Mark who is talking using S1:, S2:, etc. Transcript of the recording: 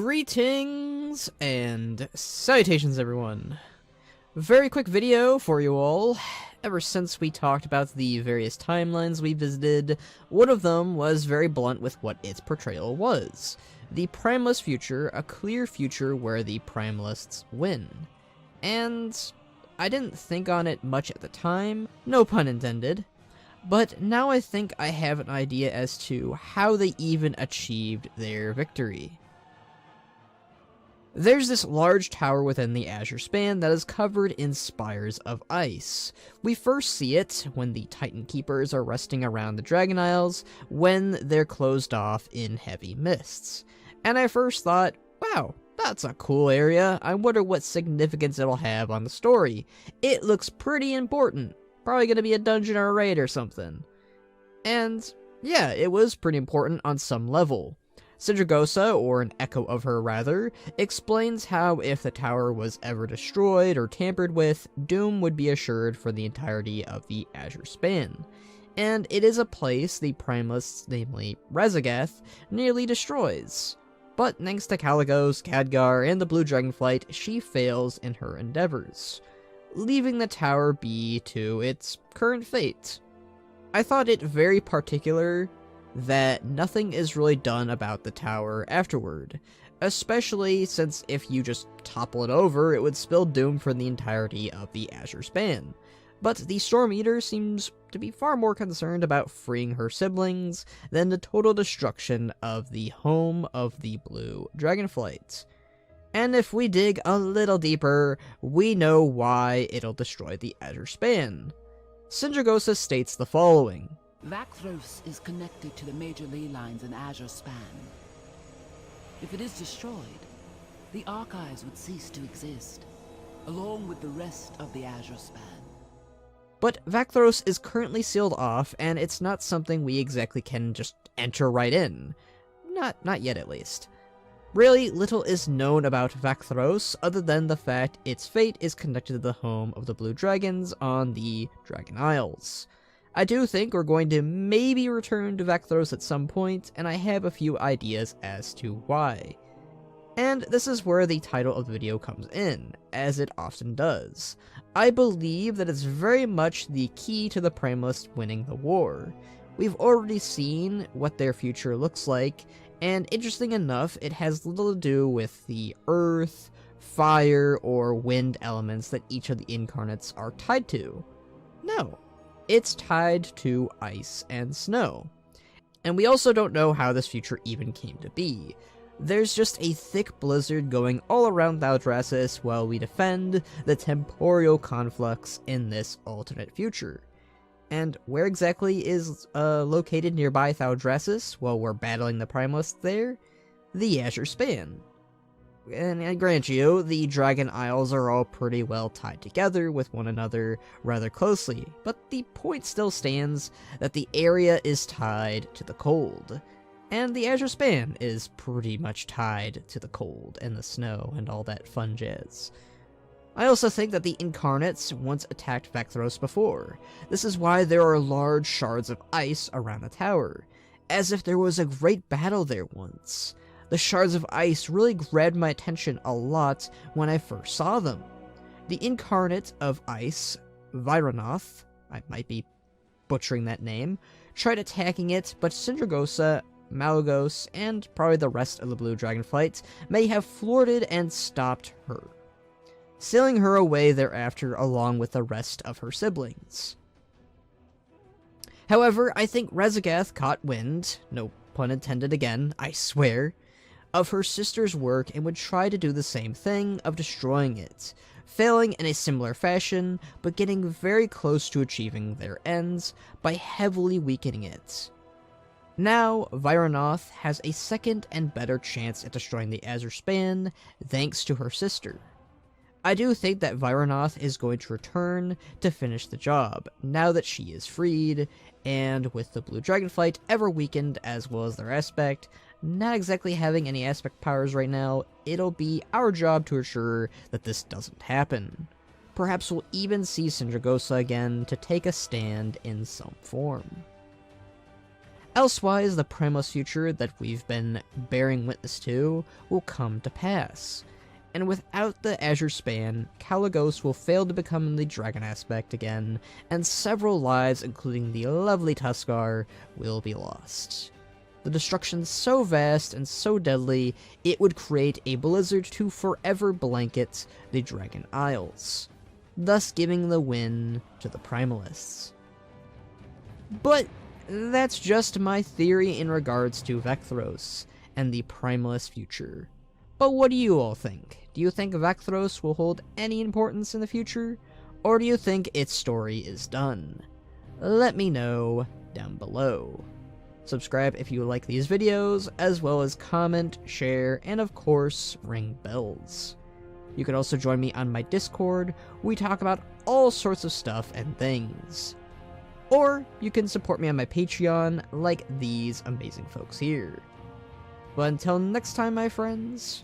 S1: Greetings and salutations, everyone. Very quick video for you all. Ever since we talked about the various timelines we visited, one of them was very blunt with what its portrayal was. The Primalist future, a clear future where the Primalists win. And I didn't think on it much at the time, no pun intended, but now I think I have an idea as to how they even achieved their victory. There's this large tower within the Azure Span that is covered in spires of ice. We first see it when the Titan Keepers are resting around the Dragon Isles when they're closed off in heavy mists. And I first thought, wow, that's a cool area. I wonder what significance it'll have on the story. It looks pretty important. Probably gonna be a dungeon or a raid or something. And yeah, it was pretty important on some level. Sindragosa, or an echo of her rather, explains how if the tower was ever destroyed or tampered with, doom would be assured for the entirety of the Azure Span. And it is a place the Primalists, namely Raszageth, nearly destroys. But thanks to Kalecgos, Khadgar, and the Blue Dragonflight, she fails in her endeavors, leaving the tower be to its current fate. I thought it very particular that nothing is really done about the tower afterward, especially since if you just topple it over, it would spill doom for the entirety of the Azure Span. But the Storm Eater seems to be far more concerned about freeing her siblings than the total destruction of the home of the Blue Dragonflight. And if we dig a little deeper, we know why it'll destroy the Azure Span. Sindragosa states the following.
S2: Vakthros is connected to the major ley lines in Azure Span. If it is destroyed, the archives would cease to exist, along with the rest of the Azure Span.
S1: But Vakthros is currently sealed off, and it's not something we exactly can just enter right in. Not yet, at least. Really, little is known about Vakthros other than the fact its fate is connected to the home of the Blue Dragons on the Dragon Isles. I do think we're going to maybe return to Vakthros at some point, and I have a few ideas as to why. And this is where the title of the video comes in, as it often does. I believe that it's very much the key to the Primalists winning the war. We've already seen what their future looks like, and interesting enough, it has little to do with the earth, fire, or wind elements that each of the incarnates are tied to. No. It's tied to ice and snow. And we also don't know how this future even came to be. There's just a thick blizzard going all around Thaldraszus while we defend the temporal conflux in this alternate future. And where exactly is located nearby Thaldraszus while we're battling the Primalists there? The Azure Span. And I grant you, the Dragon Isles are all pretty well tied together with one another rather closely, but the point still stands that the area is tied to the cold. And the Azure Span is pretty much tied to the cold and the snow and all that fun jazz. I also think that the Incarnates once attacked Vakthros before. This is why there are large shards of ice around the tower, as if there was a great battle there once. The shards of ice really grabbed my attention a lot when I first saw them. The incarnate of ice, Viranoth, I might be butchering that name, tried attacking it, but Sindragosa, Malygos, and probably the rest of the Blue Dragonflight may have thwarted and stopped her, sailing her away thereafter along with the rest of her siblings. However, I think Raszageth caught wind, no pun intended again, I swear, of her sister's work and would try to do the same thing of destroying it, failing in a similar fashion, but getting very close to achieving their ends by heavily weakening it. Now, Viranoth has a second and better chance at destroying the Azure Span, thanks to her sister. I do think that Viranoth is going to return to finish the job, now that she is freed, and with the Blue Dragonflight ever weakened as well as their aspect, not exactly having any aspect powers right now, it'll be our job to ensure that this doesn't happen. Perhaps we'll even see Sindragosa again to take a stand in some form. Elsewise, the Primalist future that we've been bearing witness to will come to pass. And without the Azure Span, Kalecgos will fail to become the dragon aspect again, and several lives, including the lovely Tuskar, will be lost. The destruction so vast and so deadly, it would create a blizzard to forever blanket the Dragon Isles, thus giving the win to the Primalists. But that's just my theory in regards to Vakthros and the Primalist future. But what do you all think? Do you think Vakthros will hold any importance in the future? Or do you think its story is done? Let me know down below. Subscribe if you like these videos, as well as comment, share, and of course, ring bells. You can also join me on my Discord, where we talk about all sorts of stuff and things. Or you can support me on my Patreon, like these amazing folks here. But until next time, my friends,